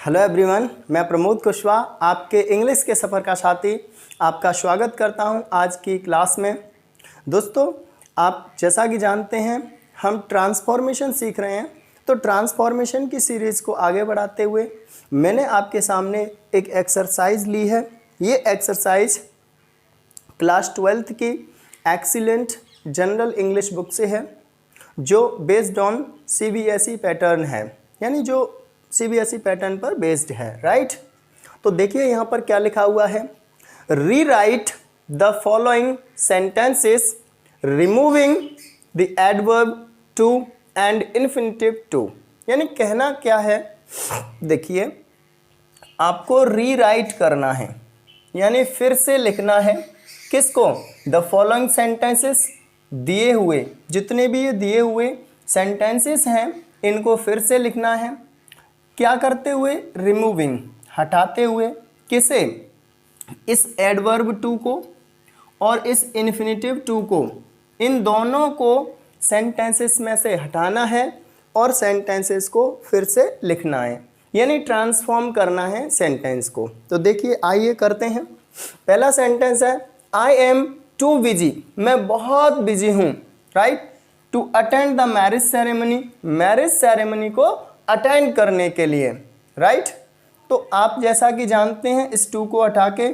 Hello everyone, मैं प्रमोद कुशवाहा आपके English के सफ़र का साथी आपका स्वागत करता हूं आज की क्लास में। दोस्तों, आप जैसा कि जानते हैं हम ट्रांसफॉर्मेशन सीख रहे हैं। तो ट्रांसफॉर्मेशन की सीरीज़ को आगे बढ़ाते हुए मैंने आपके सामने एक एक्सरसाइज ली है। ये एक्सरसाइज क्लास 12th की एक्सीलेंट जनरल इंग्लिश बुक से है, जो बेस्ड ऑन CBSE पैटर्न है, यानी जो CBSE पैटर्न पर बेस्ड है, राइट। तो देखिए यहाँ पर क्या लिखा हुआ है, rewrite the following sentences removing the adverb too and infinitive to. यानी कहना क्या है, देखिए आपको रीराइट करना है, यानी फिर से लिखना है। किसको? द फॉलोइंग सेंटेंसेस, दिए हुए जितने भी ये दिए हुए सेंटेंसेस हैं इनको फिर से लिखना है। क्या करते हुए? रिमूविंग, हटाते हुए। किसे? इस एडवर्ब टू को और इस इन्फिनिटिव टू को, इन दोनों को सेंटेंसेस में से हटाना है और सेंटेंसेस को फिर से लिखना है, यानी ट्रांसफॉर्म करना है सेंटेंस को। तो देखिए आइए करते हैं। पहला सेंटेंस है आई एम टू बिजी, मैं बहुत बिजी हूँ, right, to attend the marriage ceremony, marriage ceremony को अटेंड करने के लिए, राइट। तो आप जैसा कि जानते हैं इस टू को हटा के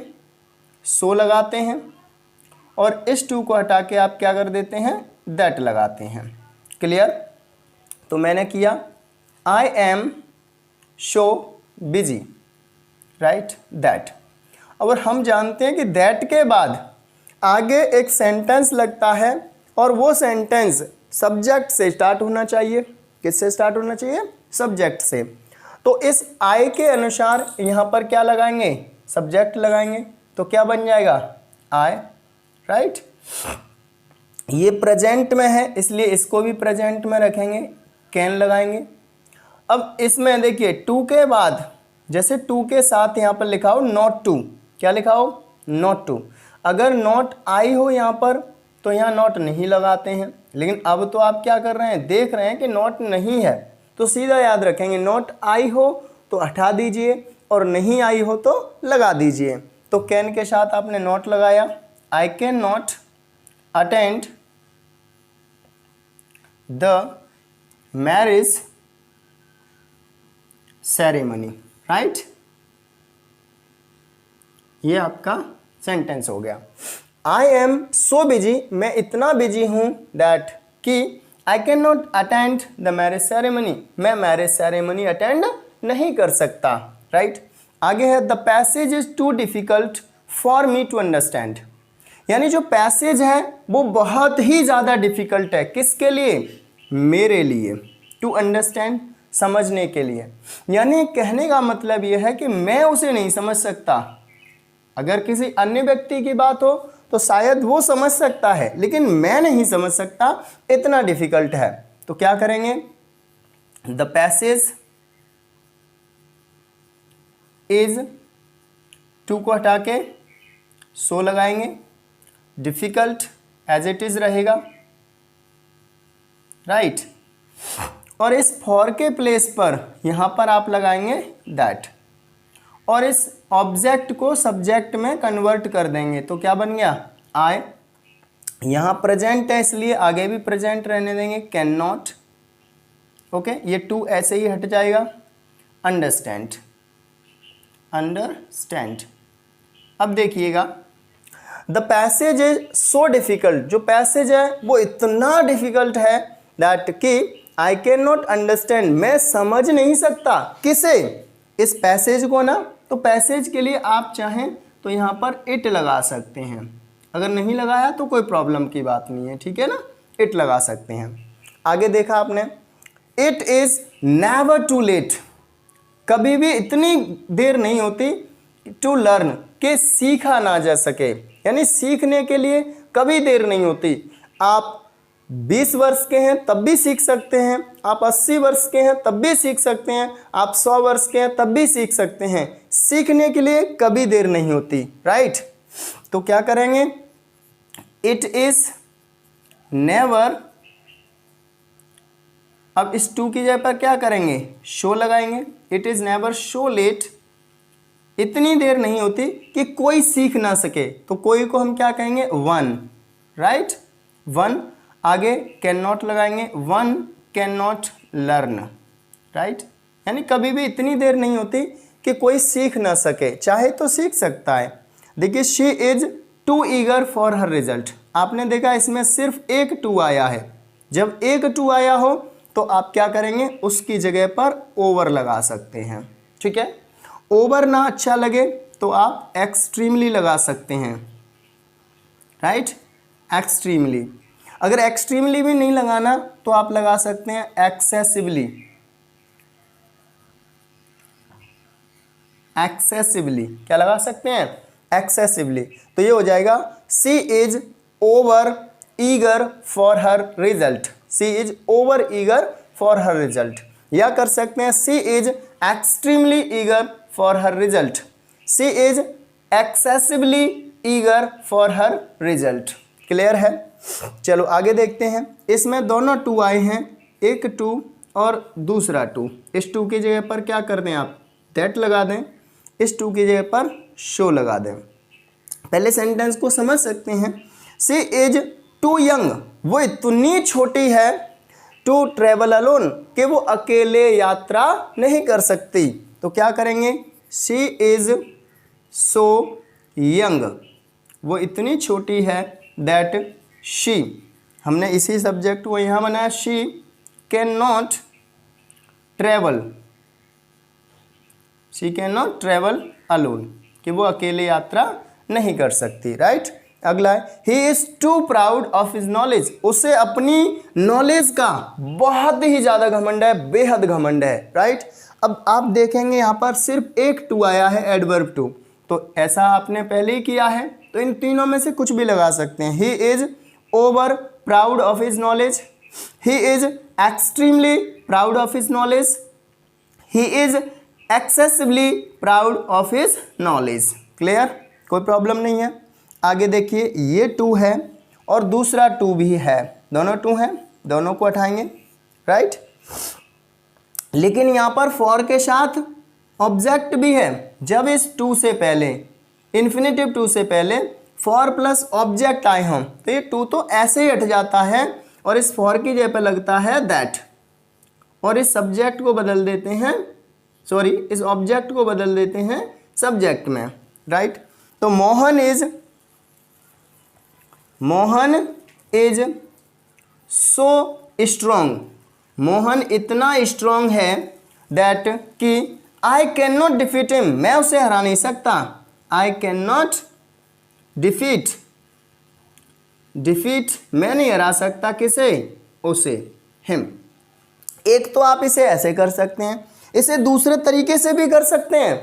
सो लगाते हैं और इस टू को हटा के आप क्या कर देते हैं? दैट लगाते हैं। क्लियर? तो मैंने किया I am so busy, right, that. और हम जानते हैं कि दैट के बाद आगे एक सेंटेंस लगता है और वो सेंटेंस सब्जेक्ट से स्टार्ट होना चाहिए। किससे स्टार्ट होना चाहिए? सब्जेक्ट से। तो इस आई के अनुसार यहाँ पर क्या लगाएंगे? सब्जेक्ट लगाएंगे। तो क्या बन जाएगा? आई, राइट। ये प्रेजेंट में है इसलिए इसको भी प्रेजेंट में रखेंगे, कैन लगाएंगे। अब इसमें देखिए टू के बाद, जैसे टू के साथ यहाँ पर लिखा हो नॉट टू, क्या लिखा हो? Not to. अगर नॉट आई हो यहाँ पर तो यहाँ नॉट नहीं लगाते हैं, लेकिन अब तो आप क्या कर रहे हैं? देख रहे हैं कि नॉट नहीं है, तो सीधा याद रखेंगे नॉट आई हो तो हटा दीजिए और नहीं आई हो तो लगा दीजिए। तो कैन के साथ आपने नॉट लगाया, आई can not attend the marriage ceremony, right. ये आपका सेंटेंस हो गया। आई एम सो बिजी, मैं इतना बिजी हूं दैट कि I can not attend the marriage ceremony, मैं मैरिज सेरेमनी अटेंड नहीं कर सकता, राइट। आगे है the passage is too difficult for me to understand, यानी जो पैसेज है वो बहुत ही ज़्यादा डिफिकल्ट है। किसके लिए? मेरे लिए। टू अंडरस्टैंड, समझने के लिए। यानी कहने का मतलब यह है कि मैं उसे नहीं समझ सकता। अगर किसी अन्य व्यक्ति की बात हो तो शायद वो समझ सकता है, लेकिन मैं नहीं समझ सकता, इतना डिफिकल्ट है। तो क्या करेंगे? द पैसेज इज, टू को हटा के सो लगाएंगे, डिफिकल्ट एज इट इज रहेगा, राइट। और इस फॉर के प्लेस पर यहां पर आप लगाएंगे दैट, और इस ऑब्जेक्ट को सब्जेक्ट में कन्वर्ट कर देंगे। तो क्या बन गया? आई। यहाँ प्रेजेंट है इसलिए आगे भी प्रेजेंट रहने देंगे, कैन नॉट, ओके। ये टू ऐसे ही हट जाएगा, अंडरस्टैंड, अंडरस्टैंड। अब देखिएगा the passage is so difficult, जो पैसेज है वो इतना डिफिकल्ट है दैट कि आई कैन नॉट अंडरस्टैंड, मैं समझ नहीं सकता। किसे? इस पैसेज को ना। तो पैसेज के लिए आप चाहें तो यहाँ पर इट लगा सकते हैं, अगर नहीं लगाया तो कोई प्रॉब्लम की बात नहीं है, ठीक है ना, इट लगा सकते हैं। आगे देखा आपने, it is never too late, कभी भी इतनी देर नहीं होती टू लर्न, के सीखा ना जा सके, यानी सीखने के लिए कभी देर नहीं होती। आप 20 वर्ष के हैं तब भी सीख सकते हैं, आप 80 वर्ष के हैं तब भी सीख सकते हैं, आप 100 वर्ष के हैं तब भी सीख सकते हैं। सीखने के लिए कभी देर नहीं होती, राइट। तो क्या करेंगे? इट इज नेवर अब इस टू की जगह पर क्या करेंगे, शो लगाएंगे। It is never so late, इतनी देर नहीं होती कि कोई सीख ना सके, तो कोई को हम क्या कहेंगे, वन, राइट, वन। आगे कैन नॉट लगाएंगे, one can not learn, right, यानी कभी भी इतनी देर नहीं होती कि कोई सीख ना सके, चाहे तो सीख सकता है। देखिए she is too eager for her result, आपने देखा इसमें सिर्फ एक टू आया है। जब एक टू आया हो तो आप क्या करेंगे, उसकी जगह पर ओवर लगा सकते हैं, ठीक है। ओवर ना अच्छा लगे तो आप एक्सट्रीमली लगा सकते हैं, राइट, एक्सट्रीमली। अगर एक्सट्रीमली भी नहीं लगाना तो आप लगा सकते हैं एक्सेसिवली, एक्सेसिवली, क्या लगा सकते हैं, एक्सेसिवली। तो ये हो जाएगा she is over eager for her result, she is over eager for her result. या कर सकते हैं she is extremely eager for her result, she is excessively eager for her result. Clear है। चलो आगे देखते हैं। इसमें दोनों टू आए हैं, एक टू और दूसरा टू। इस टू की जगह पर क्या कर दें आप, दैट लगा दें, इस टू की जगह पर शो लगा दें। पहले सेंटेंस को समझ सकते हैं। सी इज टू यंग, वो इतनी छोटी है, टू ट्रेवल अलोन, कि वो अकेले यात्रा नहीं कर सकती। तो क्या करेंगे, शी इज सो यंग, वो इतनी छोटी है, दैट शी, हमने इसी सब्जेक्ट को यहाँ बनाया, she can not travel, she can not travel alone, कि वो अकेले यात्रा नहीं कर सकती, राइट। अगला है he is too proud of his knowledge, उसे अपनी नॉलेज का बहुत ही ज़्यादा घमंड है, बेहद घमंड है, राइट। अब आप देखेंगे यहाँ पर सिर्फ एक टू आया है, एडवर्ब टू, तो ऐसा आपने पहले ही किया है, तो इन तीनों में से कुछ भी लगा सकते हैं। He is over proud of his knowledge, he is extremely proud of his knowledge, he is excessively proud of his knowledge. Clear, कोई प्रॉब्लम नहीं है। आगे देखिए ये टू है और दूसरा टू भी है, दोनों टू हैं, दोनों को हटाएंगे, राइट। लेकिन यहाँ पर फॉर के साथ ऑब्जेक्ट भी है। जब इस टू से पहले, इन्फिनेटिव टू से पहले फॉर प्लस ऑब्जेक्ट आए हों तो ये टू तो ऐसे ही हट जाता है और इस फॉर की जगह पर लगता है दैट, और इस सब्जेक्ट को बदल देते हैं, सॉरी इस ऑब्जेक्ट को बदल देते हैं सब्जेक्ट में, राइट। तो Mohan is so strong, Mohan इतना स्ट्रॉन्ग है, दैट कि I can not defeat him, मैं उसे हरा नहीं सकता, आई कैन नॉट डिफीट, मैं नहीं हरा सकता, किसे, उसे, हिम। एक तो आप इसे ऐसे कर सकते हैं, इसे दूसरे तरीके से भी कर सकते हैं,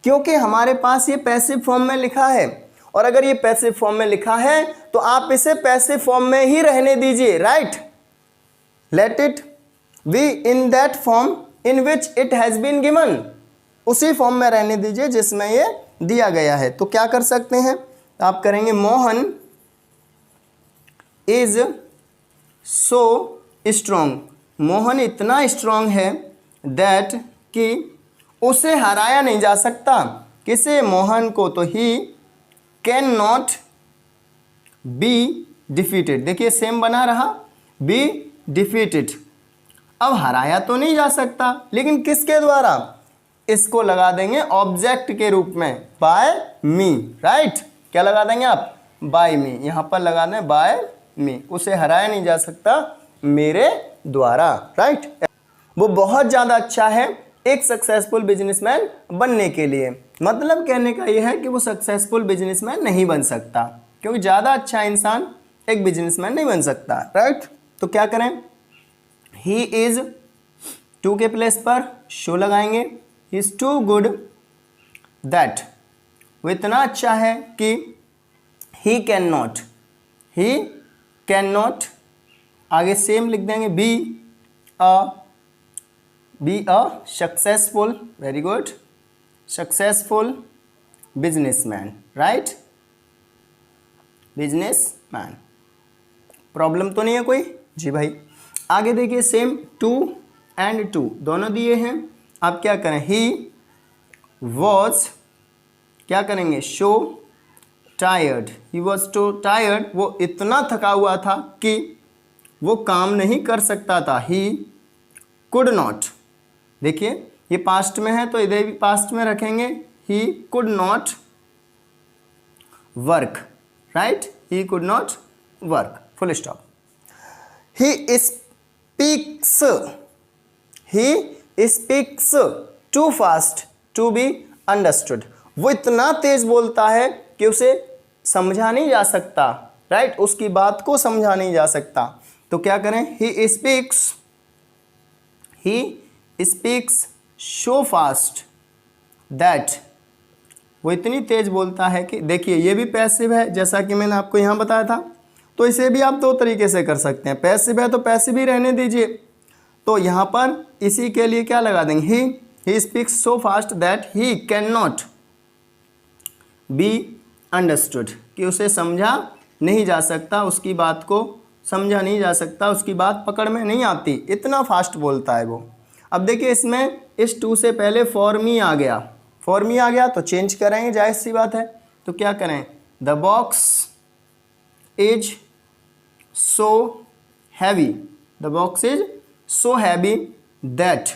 क्योंकि हमारे पास ये पैसिव फॉर्म में लिखा है, और अगर ये पैसिव फॉर्म में लिखा है तो आप इसे पैसिव फॉर्म में ही रहने दीजिए, right. Let it be in that form in which it has been given, उसी फॉर्म में रहने दीजिए जिसमें ये दिया गया है। तो क्या कर सकते हैं, आप करेंगे Mohan is so strong, Mohan इतना स्ट्रॉन्ग है, दैट कि उसे हराया नहीं जा सकता, किसे, मोहन को। तो ही कैन नॉट बी डिफीटेड, देखिए सेम बना रहा, बी डिफीटेड, अब हराया तो नहीं जा सकता, लेकिन किसके द्वारा, इसको लगा देंगे ऑब्जेक्ट के रूप में, बाय मी, राइट। क्या लगा देंगे आप, बाय मी, यहाँ पर लगा दें बाय मी, उसे हराया नहीं जा सकता मेरे द्वारा, राइट। वो बहुत ज़्यादा अच्छा है एक सक्सेसफुल बिजनेसमैन बनने के लिए। मतलब कहने का यह है कि वो सक्सेसफुल बिजनेसमैन नहीं बन सकता, क्योंकि ज़्यादा अच्छा इंसान एक बिजनेसमैन नहीं बन सकता, राइट। तो क्या करें, ही इज़ टू के प्लेस पर शो लगाएंगे, he is too good that, वो इतना अच्छा है कि ही कैन नॉट, आगे सेम लिख देंगे, be a successful, very good, successful businessman, right, businessman. Problem तो नहीं है कोई, जी भाई। आगे देखिए सेम 2 and 2 दोनों दिए हैं। आप क्या करें, ही वॉज क्या करेंगे, show tired, he was to tired, वो इतना थका हुआ था कि वो काम नहीं कर सकता था। ही कुड नॉट, देखिए ये पास्ट में है तो इधर भी पास्ट में रखेंगे, he could not work, right, he could not work, full stop. He speaks too fast to be understood, वो इतना तेज बोलता है कि उसे समझा नहीं जा सकता, राइट, उसकी बात को समझा नहीं जा सकता। तो क्या करें, he speaks so fast that, वो इतनी तेज बोलता है कि, देखिए ये भी पैसिव है जैसा कि मैंने आपको यहाँ बताया था, तो इसे भी आप दो तरीके से कर सकते हैं। पैसिव है तो पैसिव ही रहने दीजिए, तो यहाँ पर इसी के लिए क्या लगा देंगे, he speaks so fast that he can not be understood, कि उसे समझा नहीं जा सकता, उसकी बात को समझा नहीं जा सकता, उसकी बात पकड़ में नहीं आती, इतना फास्ट बोलता है वो। अब देखिए इसमें इस टू से पहले फॉर मी आ गया, फॉर मी आ गया तो चेंज करेंगे, जायज़ सी बात है। तो क्या करें, the box is so heavy, the box is so heavy that,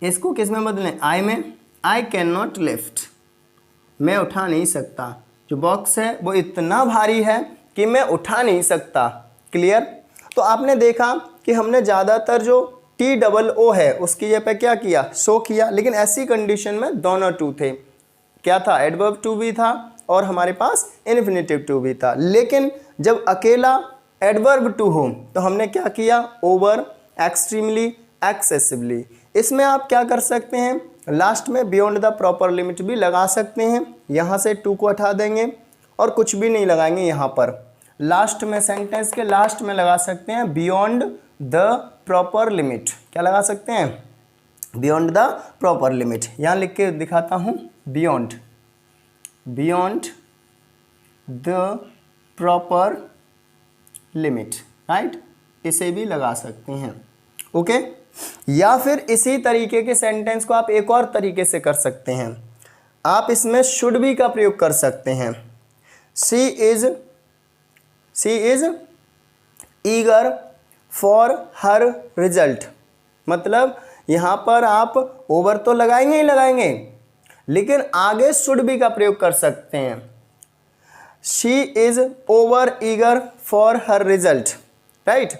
इसको किस में बदलें, आई में, आई कैन नॉट लिफ्ट, मैं उठा नहीं सकता, जो बॉक्स है वो इतना भारी है कि मैं उठा नहीं सकता। क्लियर। तो आपने देखा कि हमने ज़्यादातर जो TOO है उसकी जगह पे क्या किया, सो किया, लेकिन ऐसी कंडीशन में दोनों टू थे, क्या था, एडवर्ब टू भी था और हमारे पास इन्फिनेटिव टू भी था। लेकिन जब अकेला एडवर्ब टू हो तो हमने क्या किया, ओवर, एक्सट्रीमली, एक्सेसिवली। इसमें आप क्या कर सकते हैं, लास्ट में बियॉन्ड द प्रॉपर लिमिट भी लगा सकते हैं, यहाँ से टू को हटा देंगे और कुछ भी नहीं लगाएंगे, यहाँ पर लास्ट में, सेंटेंस के लास्ट में लगा सकते हैं बियॉन्ड द प्रॉपर लिमिट। क्या लगा सकते हैं, बियॉन्ड द प्रॉपर लिमिट। यहाँ लिख के दिखाता हूँ, beyond the proper limit, right, इसे भी लगा सकते हैं। ओके। या फिर इसी तरीके के सेंटेंस को आप एक और तरीके से कर सकते हैं, आप इसमें शुड भी का प्रयोग कर सकते हैं। She is eager for her result, मतलब यहाँ पर आप ओवर तो लगाएंगे ही लगाएंगे, लेकिन आगे शुड भी का प्रयोग कर सकते हैं। She is over eager for her result, right,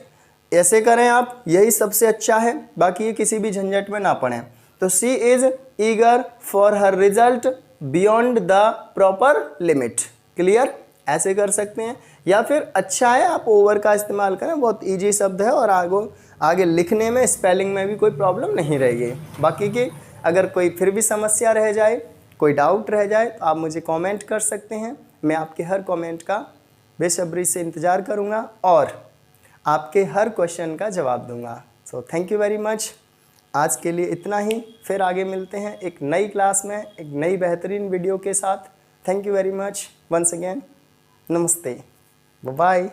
ऐसे करें आप, यही सबसे अच्छा है, बाकी ये किसी भी झंझट में ना पड़े। तो she is eager for her result beyond the proper limit. Clear, ऐसे कर सकते हैं। या फिर अच्छा है आप ओवर का इस्तेमाल करें, बहुत इजी शब्द है और आगे लिखने में, स्पेलिंग में भी कोई प्रॉब्लम नहीं रहेगी। बाकी की अगर कोई फिर भी समस्या रह जाए, कोई डाउट रह जाए तो आप मुझे कमेंट कर सकते हैं, मैं आपके हर कमेंट का बेसब्री से इंतज़ार करूँगा और आपके हर क्वेश्चन का जवाब दूंगा। So thank you very much. आज के लिए इतना ही, फिर आगे मिलते हैं एक नई क्लास में एक नई बेहतरीन वीडियो के साथ। Thank you very much once again, नमस्ते, बाय बाय।